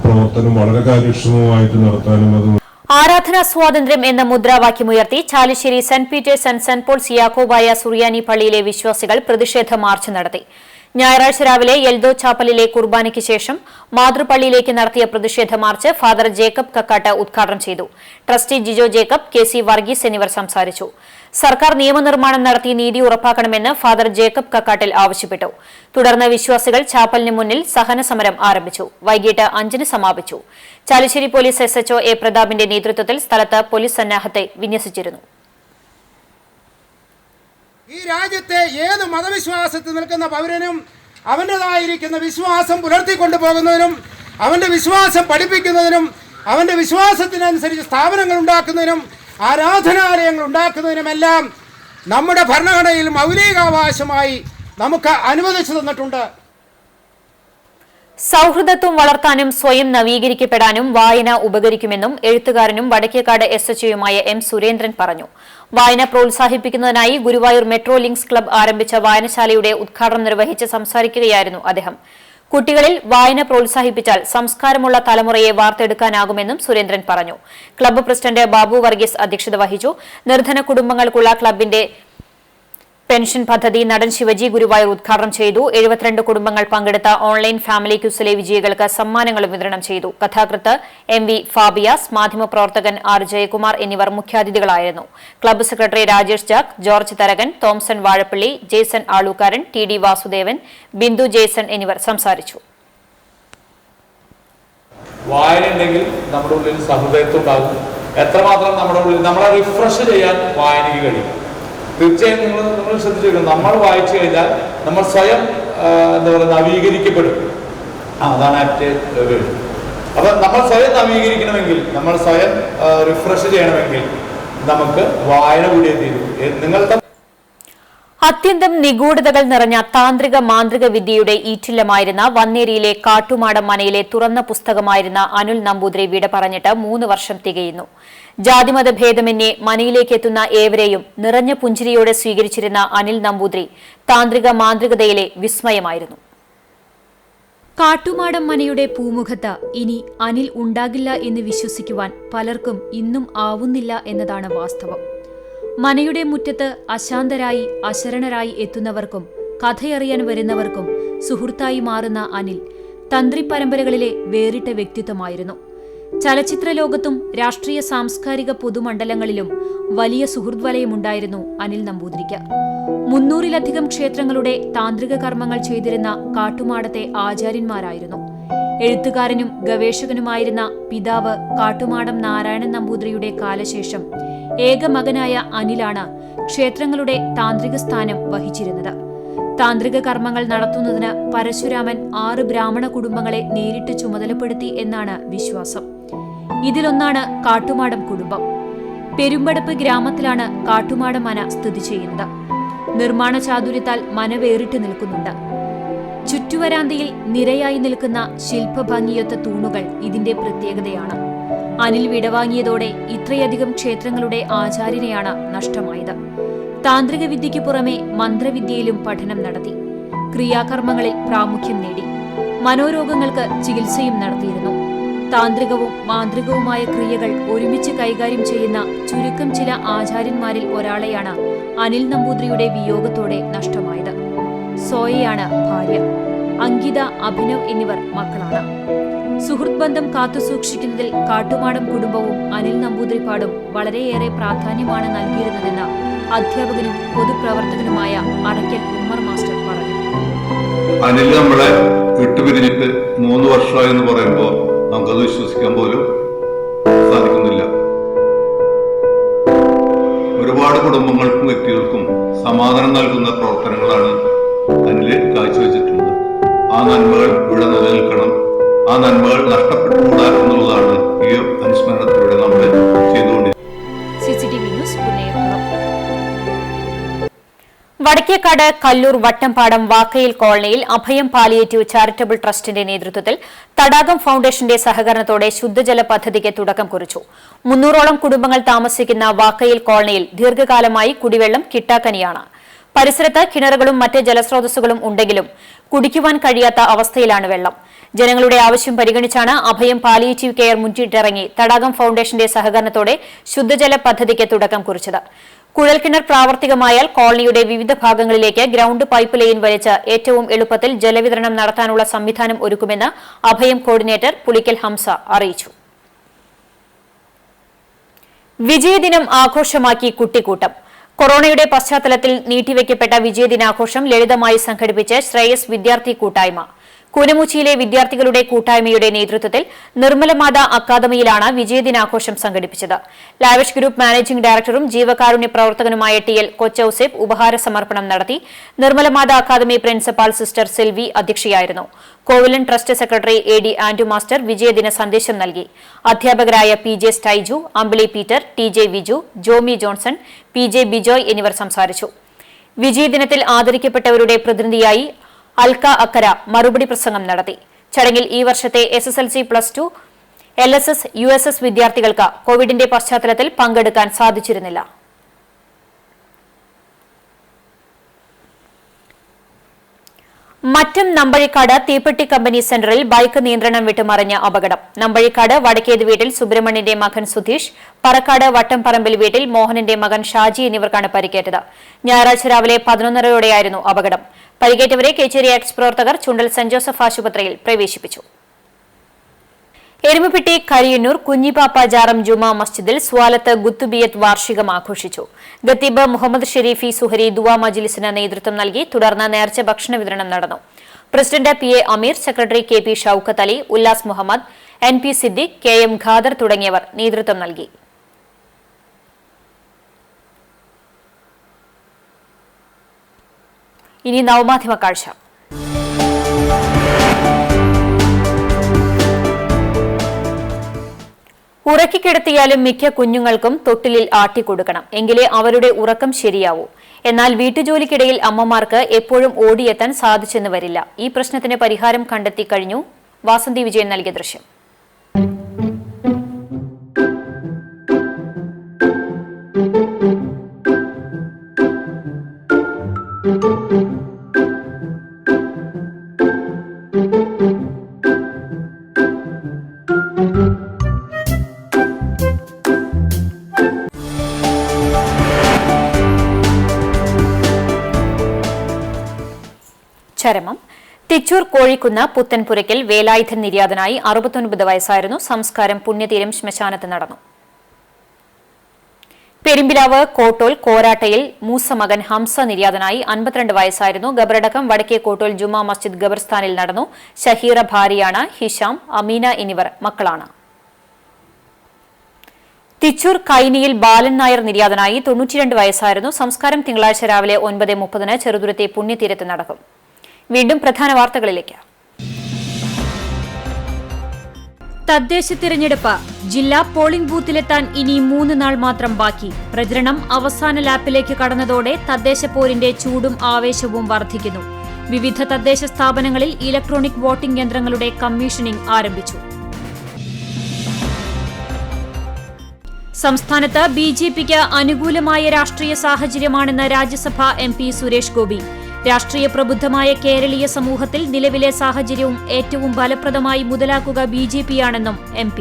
പ്രവർത്തനം വളരെ കാര്യക്ഷമമായിട്ട് നടത്താനും അത് ആരാധനാ സ്വാതന്ത്ര്യം എന്ന മുദ്രാവാക്യമുയർത്തി Chalissery saint Peter's and saint Paul's Yakobaya Suriyani പള്ളിയിലെ വിശ്വാസികൾ പ്രതിഷേധ മാർച്ച് നടത്തി. ഞായറാഴ്ച രാവിലെ എൽദോ ചാപ്പലിലെ കുർബാനയ്ക്ക് ശേഷം മാതൃപള്ളിയിലേക്ക് നടത്തിയ പ്രതിഷേധ മാർച്ച് ഫാദർ ജേക്കബ് കക്കാട്ട് ഉദ്ഘാടനം ചെയ്തു. Trustee Jijo Jacob, KC Varghese എന്നിവർ സംസാരിച്ചു. സർക്കാർ നിയമനിർമ്മാണം നടത്തി നീതി ഉറപ്പാക്കണമെന്ന് ഫാദർ ജേക്കബ് കക്കാട്ടിൽ ആവശ്യപ്പെട്ടു. തുടർന്ന് വിശ്വാസികൾ ചാപ്പലിന് മുന്നിൽ സഹന സമരം ആരംഭിച്ചു. വൈകിട്ട് 5-ന് സമാപിച്ചു. ചാലിശ്ശേരി പോലീസ് SHO A പ്രതാപിന്റെ നേതൃത്വത്തിൽ സ്ഥലത്ത് പോലീസ് സന്നാഹത്തെ വിന്യസിച്ചിരുന്നു. ഈ രാജ്യത്തെ ഏത് മതവിശ്വാസത്തിൽ നിൽക്കുന്ന പൗരനും അവൻ്റെതായിരിക്കുന്ന വിശ്വാസം പുലർത്തിക്കൊണ്ടുപോകുന്നതിനും അവൻ്റെ വിശ്വാസം പഠിപ്പിക്കുന്നതിനും അവൻ്റെ വിശ്വാസത്തിനനുസരിച്ച് സ്ഥാപനങ്ങൾ ഉണ്ടാക്കുന്നതിനും ആരാധനാലയങ്ങൾ ഉണ്ടാക്കുന്നതിനുമെല്ലാം നമ്മുടെ ഭരണഘടനയിൽ മൗലികാവകാശമായി നമുക്ക് അനുവദിച്ചു തന്നിട്ടുണ്ട്. സൗഹൃദത്വം വളർത്താനും സ്വയം നവീകരിക്കപ്പെടാനും വായന ഉപകരിക്കുമെന്നും എഴുത്തുകാരനും വടക്കേക്കാട് SHOയുമായ M. സുരേന്ദ്രൻ പറഞ്ഞു. വായന പ്രോത്സാഹിപ്പിക്കുന്നതിനായി ഗുരുവായൂർ മെട്രോ ലിങ്ക്സ് ക്ലബ്ബ് ആരംഭിച്ച വായനശാലയുടെ ഉദ്ഘാടനം നിർവഹിച്ച് സംസാരിക്കുകയായിരുന്നു അദ്ദേഹം. കുട്ടികളിൽ വായന പ്രോത്സാഹിപ്പിച്ചാൽ സംസ്കാരമുള്ള തലമുറയെ വാർത്തെടുക്കാനാകുമെന്നും സുരേന്ദ്രൻ പറഞ്ഞു. ക്ലബ്ബ് പ്രസിഡന്റ് ബാബു വർഗീസ് അധ്യക്ഷത വഹിച്ചു. നിർധന കുടുംബങ്ങൾക്കുള്ള ക്ലബ്ബിന്റെ പെൻഷൻ പദ്ധതി നടൻ ശിവജി ഗുരുവായൂർ ഉദ്ഘാടനം ചെയ്തു. 72 കുടുംബങ്ങൾ പങ്കെടുത്ത ഓൺലൈൻ ഫാമിലി ക്യൂസിലെ വിജയികൾക്ക് സമ്മാനങ്ങളും വിതരണം ചെയ്തു. കഥാകൃത്ത് MV ഫാബിയാസ്, മാധ്യമപ്രവർത്തകൻ R. ജയകുമാർ എന്നിവർ മുഖ്യാതിഥികളായിരുന്നു. Club secretary Rajesh Jack, George Tharakan, Thomson Vazhappally, Jason Aalookkaran, TD Vasudevan, Bindu Jason എന്നിവർ സംസാരിച്ചു. വായന ഉണ്ടെങ്കിൽ നമ്മുടെ ഉള്ളിൽ സഹൃദയത്വം ഉണ്ടാകും. എത്രമാത്രം നമ്മുടെ ഉള്ളിൽ നമ്മളെ റിഫ്രഷ് ചെയ്യാൻ വായനയ്ക്ക് കഴിയും. തീർച്ചയായും നിങ്ങൾ ശ്രദ്ധിച്ചിരിക്കണം, നമ്മൾ വായിച്ചു കഴിഞ്ഞാൽ നമ്മൾ സ്വയം എന്താ പറയുക നവീകരിക്കപ്പെടും. അതാണ് ആപ്റ്റ് വേർഡ്. അപ്പം നമ്മൾ സ്വയം നവീകരിക്കണമെങ്കിൽ, നമ്മൾ സ്വയം റിഫ്രഷ് ചെയ്യണമെങ്കിൽ നമുക്ക് വായന കൂടിയേ തീരും. നിങ്ങൾക്ക് അത്യന്തം നിഗൂഢതകൾ നിറഞ്ഞ താന്ത്രിക മാന്ത്രിക വിദ്യയുടെ ഈറ്റില്ലമായിരുന്ന വന്നേരിയിലെ കാട്ടുമാടം മനയിലെ തുറന്ന പുസ്തകമായിരുന്ന അനിൽ നമ്പൂതിരി വിട പറഞ്ഞിട്ട് 3 വർഷം തികയുന്നു. ജാതിമത ഭേദമന്യേ മനയിലേക്ക് എത്തുന്ന ഏവരെയും നിറഞ്ഞ പുഞ്ചിരിയോടെ സ്വീകരിച്ചിരുന്ന അനിൽ നമ്പൂതിരി താന്ത്രിക മാന്ത്രികതയിലെ വിസ്മയമായിരുന്നു. കാട്ടുമാടം മനയുടെ പൂമുഖത്ത് ഇനി അനിൽ ഉണ്ടാകില്ല എന്ന് വിശ്വസിക്കുവാൻ പലർക്കും ഇന്നും ആവുന്നില്ല എന്നതാണ് വാസ്തവം. മനയുടെ മുറ്റത്ത് അശാന്തരായി അശരണരായി എത്തുന്നവർക്കും കഥയറിയാൻ വരുന്നവർക്കും സുഹൃത്തായി മാറുന്ന അനിൽ തന്ത്രി പരമ്പരകളിലെ വേറിട്ട വ്യക്തിത്വമായിരുന്നു. ചലച്ചിത്ര ലോകത്തും രാഷ്ട്രീയ സാംസ്കാരിക പൊതുമണ്ഡലങ്ങളിലും വലിയ സുഹൃദ്വലയമുണ്ടായിരുന്നു അനിൽ നമ്പൂതിരിക്ക്. 300-ലധികം ക്ഷേത്രങ്ങളുടെ താന്ത്രിക കർമ്മങ്ങൾ ചെയ്തിരുന്ന കാട്ടുമാടത്തെ ആചാര്യന്മാരായിരുന്നു. എഴുത്തുകാരനും ഗവേഷകനുമായിരുന്ന പിതാവ് കാട്ടുമാടം നാരായണൻ നമ്പൂതിരിയുടെ കാലശേഷം ഏക മകനായ അനിലാണ് ക്ഷേത്രങ്ങളുടെ താന്ത്രിക സ്ഥാനം വഹിച്ചിരുന്നത്. താന്ത്രിക കർമ്മങ്ങൾ നടത്തുന്നതിന് പരശുരാമൻ 6 ബ്രാഹ്മണ കുടുംബങ്ങളെ നേരിട്ട് ചുമതലപ്പെടുത്തി എന്നാണ് വിശ്വാസം. ഇതിലൊന്നാണ് കാട്ടുമാടം കുടുംബം. പെരുമ്പടപ്പ് ഗ്രാമത്തിലാണ് കാട്ടുമാടം മന സ്ഥിതി ചെയ്യുന്നത്. നിർമ്മാണ ചാതുര്യത്താൽ മന വേറിട്ട് നിൽക്കുന്നുണ്ട്. ചുറ്റുവരാന്തയിൽ നിരയായി നിൽക്കുന്ന ശില്പഭംഗിയൊത്ത തൂണുകൾ ഇതിന്റെ പ്രത്യേകതയാണ്. അനിൽ വിടവാങ്ങിയതോടെ ഇത്രയധികം ക്ഷേത്രങ്ങളുടെ ആചാര്യനെയാണ് നഷ്ടമായത്. താന്ത്രിക വിദ്യയ്ക്ക് പുറമെ മന്ത്രവിദ്യയിലും പഠനം നടത്തി. ക്രിയാകർമ്മങ്ങളിൽ പ്രാമുഖ്യം നേടി. മനോരോഗങ്ങൾക്ക് ചികിത്സയും നടത്തിയിരുന്നു. താന്ത്രികവും മാന്ത്രികവുമായ ക്രിയകൾ ഒരുമിച്ച് കൈകാര്യം ചെയ്യുന്ന ചുരുക്കം ചില ആചാര്യന്മാരിൽ ഒരാളെയാണ് അനിൽ നമ്പൂതിരിയുടെ വിയോഗത്തോടെ നഷ്ടമായത്. സോയയാണ് ഭാര്യ. അങ്കിത, അഭിനവ് എന്നിവർ മക്കളാണ്. സുഹൃത്ത് ബന്ധം കാത്തുസൂക്ഷിക്കുന്നതിൽ കാട്ടുമാടം കുടുംബവും അനിൽ നമ്പൂതിരിപ്പാടും വളരെയേറെ പ്രാധാന്യമാണ് നൽകിയിരുന്നതെന്ന് അധ്യാപകനും പൊതുപ്രവർത്തകനുമായ അറയ്ക്കൽ ഉമ്മർ മാസ്റ്റർ പറഞ്ഞു. അനിൽ നമ്മളെ വിട്ടുപിരിഞ്ഞിട്ട് 3 വർഷമായി എന്ന് പറയുമ്പോൾ നമുക്കത് വിശ്വസിക്കാൻ പോലും സാധിക്കുന്നില്ല. ഒരുപാട് കുടുംബങ്ങൾക്കും വ്യക്തികൾക്കും സമാധാനം നൽകുന്ന പ്രവർത്തനങ്ങളാണ് അനില് കാഴ്ചവെച്ചിട്ടുള്ളത്. ആ നന്മകൾ ഇവിടെ നിലനിൽക്കണം, ആ നന്മകൾ നഷ്ടപ്പെട്ടുകൂടാ എന്നുള്ളതാണ് ഈ അനുസ്മരണത്തിലൂടെ നമ്മൾ ചെയ്തുകൊണ്ടിരിക്കുന്നത്. വടക്കേക്കാട് കല്ലൂർ വട്ടംപാടം വാക്കയിൽ കോളനിയിൽ അഭയം പാലിയേറ്റീവ് ചാരിറ്റബിൾ ട്രസ്റ്റിന്റെ നേതൃത്വത്തിൽ തടാകം ഫൌണ്ടേഷന്റെ സഹകരണത്തോടെ ശുദ്ധജല പദ്ധതിക്ക് തുടക്കം കുറിച്ചു. 300ഓളം കുടുംബങ്ങൾ താമസിക്കുന്ന വാക്കയിൽ കോളനിയിൽ ദീർഘകാലമായി കുടിവെള്ളം കിട്ടാക്കനിയാണ്. പരിസരത്ത് കിണറുകളും മറ്റ് ജലസ്രോതസ്സുകളും ഉണ്ടെങ്കിലും കുടിക്കുവാൻ കഴിയാത്ത അവസ്ഥയിലാണ് വെള്ളം. ജനങ്ങളുടെ ആവശ്യം പരിഗണിച്ചാണ് അഭയം പാലിയേറ്റീവ് കെയർ മുന്നിട്ടിറങ്ങി തടാകം ഫൌണ്ടേഷന്റെ സഹകരണത്തോടെ ശുദ്ധജല പദ്ധതിക്ക് തുടക്കം കുറിച്ചത്. കുഴൽക്കിണർ പ്രാവർത്തികമായാൽ കോളനിയുടെ വിവിധ ഭാഗങ്ങളിലേക്ക് ഗ്രൌണ്ട് പൈപ്പ് ലൈൻ വലിച്ച് ഏറ്റവും എളുപ്പത്തിൽ ജലവിതരണം നടത്താനുള്ള സംവിധാനം ഒരുക്കുമെന്ന് അഭയം കോർഡിനേറ്റർ പുളിക്കൽ ഹംസ അറിയിച്ചു. വിജയദിനം ആഘോഷമാക്കി കുട്ടിക്കൂട്ടം. കൊറോണയുടെ പശ്ചാത്തലത്തിൽ നീട്ടിവെക്കപ്പെട്ട വിജയദിനാഘോഷം ലളിതമായി സംഘടിപ്പിച്ച് ശ്രേയസ് വിദ്യാർത്ഥി കൂട്ടായ്മ. കൂനമുച്ചിയിലെ വിദ്യാർത്ഥികളുടെ കൂട്ടായ്മയുടെ നേതൃത്വത്തിൽ നിർമ്മലമാത അക്കാദമിയിലാണ് വിജയദിനാഘോഷം സംഘടിപ്പിച്ചത്. ലാവിഷ് ഗ്രൂപ്പ് മാനേജിംഗ് ഡയറക്ടറും ജീവകാരുണ്യ പ്രവർത്തകനുമായ TL കൊച്ചൌസേബ് ഉപഹാര സമർപ്പണം നടത്തി. Nirmalamatha academy principal sister Silvy അധ്യക്ഷയായിരുന്നു. Kovilan trust secretary AD Andu master വിജയദിന സന്ദേശം നൽകി. അധ്യാപകരായ PJ Stiju, Ambili Peter, TJ Viju, Jomy Johnson, PJ Bijoy എന്നിവർ സംസാരിച്ചു. വിജയദിനത്തിൽ ആദരിക്കപ്പെട്ടവരുടെ പ്രതിനിധിയായി അൽക്ക അക്കര മറുപടി പ്രസംഗം നടത്തി. ചടങ്ങിൽ ഈ വർഷത്തെ SSLC +2 LSS USS വിദ്യാർത്ഥികൾക്ക് കോവിഡിന്റെ പശ്ചാത്തലത്തിൽ പങ്കെടുക്കാൻ സാധിച്ചിരുന്നില്ല. മറ്റം നമ്പഴിക്കാട് തീപ്പെട്ടി കമ്പനി സെന്ററിൽ ബൈക്ക് നിയന്ത്രണം വിട്ടുമറിഞ്ഞ അപകടം. നമ്പഴിക്കാട് വടക്കേത് വീട്ടിൽ സുബ്രഹ്മണ്യന്റെ മകൻ സുധീഷ്, പറക്കാട് വട്ടംപറമ്പിൽ വീട്ടിൽ മോഹനന്റെ മകൻ ഷാജി എന്നിവർക്കാണ് പരിക്കേറ്റത്. ഞായറാഴ്ച രാവിലെ 11:30യോടെയായിരുന്നു അപകടം. പരിക്കേറ്റവരെ കേച്ചേരി എക്സ് പ്രവർത്തകർ ചുണ്ടൽ സെന്റ് ജോസഫ് ആശുപത്രിയിൽ പ്രവേശിപ്പിച്ചു. എരുമപ്പെട്ടി കരിയന്നൂർ കുഞ്ഞിപ്പാപ്പ ജാറം ജുമാ മസ്ജിദിൽ സ്വാലത്ത് ഗുത്തുബിയത്ത് വാർഷികം ആഘോഷിച്ചു. ഖത്തീബ് മുഹമ്മദ് ഷെരീഫി സുഹരി ദുആ മജ്ലിസിന് നേതൃത്വം നൽകി. തുടർന്ന് നേർച്ച ഭക്ഷണ വിതരണം നടന്നു. President PA Ameer, secretary KP Shoukath Ali, Ullas Muhammad, NP Siddique, KM Khader തുടങ്ങിയവർ നേതൃത്വം നൽകി. ഇനി നവമാധ്യമ കാഴ്ച. ഉറക്കിക്കിടത്തിയാലും മിക്ക കുഞ്ഞുങ്ങൾക്കും തൊട്ടിലിൽ ആട്ടിക്കൊടുക്കണം, എങ്കിലേ അവരുടെ ഉറക്കം ശരിയാവൂ. എന്നാൽ വീട്ടുജോലിക്കിടയിൽ അമ്മമാർക്ക് എപ്പോഴും ഓടിയെത്താൻ സാധിച്ചെന്ന് വരില്ല. ഈ പ്രശ്നത്തിന് പരിഹാരം കണ്ടെത്തി കഴിഞ്ഞു. വാസന്തി വിജയൻ നൽകിയ ദൃശ്യം. ചരമം. തിച്ചൂർ കോഴിക്കുന്ന് പുത്തൻപുരയ്ക്കൽ വേലായുധൻ നിര്യാതനായി. 69 വയസ്സായിരുന്നു. സംസ്കാരം പുണ്യതീരം ശ്മശാനത്ത് നടന്നു. പെരുമ്പിലാവ് കോട്ടോൽ കോരാട്ടയിൽ മൂസ മകൻ ഹംസ നിര്യാതനായി. 52 വയസ്സായിരുന്നു. ഖബറടക്കം വടക്കേ കോട്ടോൽ ജുമാ മസ്ജിദ് ഖബർസ്ഥാനിൽ നടന്നു. ഷഹീറ ഭാര്യയാണ്. ഹിഷാം, അമീന എന്നിവർ മക്കളാണ്. തിച്ചൂർ കൈനിയിൽ ബാലൻ നായർ നിര്യാതനായി. 92 വയസ്സായിരുന്നു. സംസ്കാരം തിങ്കളാഴ്ച രാവിലെ 9:30 ചെറുതുരുത്തി പുണ്യതീരത്ത് നടക്കും. വീണ്ടും പ്രധാന വാർത്തകളിലേക്ക്. തദ്ദേശ തിരഞ്ഞെടുപ്പ്. ജില്ലാ പോളിംഗ് ബൂത്തിലെത്താൻ ഇനി 3 നാൾ മാത്രം ബാക്കി. പ്രചരണം അവസാന ലാപ്പിലേക്ക് കടന്നതോടെ തദ്ദേശ പോരിന്റെ ചൂടും ആവേശവും വർദ്ധിക്കുന്നു. വിവിധ തദ്ദേശ സ്ഥാപനങ്ങളിൽ ഇലക്ട്രോണിക് വോട്ടിംഗ് യന്ത്രങ്ങളുടെ കമ്മീഷനിംഗ് ആരംഭിച്ചു. സംസ്ഥാനത്ത് BJPക്ക് അനുകൂലമായ രാഷ്ട്രീയ സാഹചര്യമാണെന്ന് രാജ്യസഭാ MP സുരേഷ് ഗോപി. രാഷ്ട്രീയ പ്രബുദ്ധമായ കേരളീയ സമൂഹത്തിൽ നിലവിലെ സാഹചര്യവും ഏറ്റവും ഫലപ്രദമായി മുതലാക്കുക BJPയാണെന്നും MP.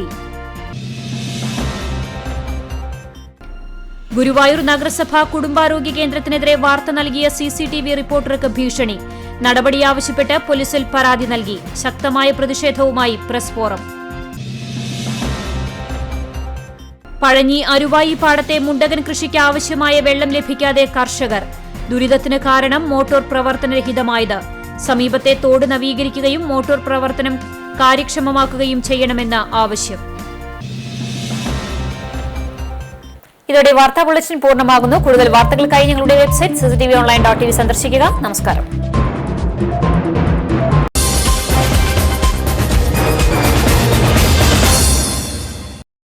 ഗുരുവായൂർ നഗരസഭാ കുടുംബാരോഗ്യ കേന്ദ്രത്തിനെതിരെ വാർത്ത നൽകിയ CCTV റിപ്പോർട്ടർക്ക് ഭീഷണി. നടപടി ആവശ്യപ്പെട്ട് പോലീസിൽ പരാതി നൽകി. ശക്തമായ പ്രതിഷേധവുമായി പ്രസ് ഫോറം. പഴഞ്ഞി അരുവായി പാടത്തെ മുണ്ടകൻ കൃഷിക്ക് ആവശ്യമായ വെള്ളം ലഭിക്കാതെ കർഷകർ. ദുരിതത്തിന് കാരണം മോട്ടോർ പ്രവർത്തനരഹിതമായത്. സമീപത്തെ തോട് നവീകരിക്കുകയും മോട്ടോർ പ്രവർത്തനം കാര്യക്ഷമമാക്കുകയും ചെയ്യണമെന്ന ആവശ്യം. ഇതോടെ വാർത്താ ബുള്ളറ്റിൻ പൂർണ്ണമാകുന്നു. കൂടുതൽ വാർത്തകൾക്കായി ഞങ്ങളുടെ വെബ്സൈറ്റ് CCTVonline.tv സന്ദർശിക്കുക. നമസ്കാരം.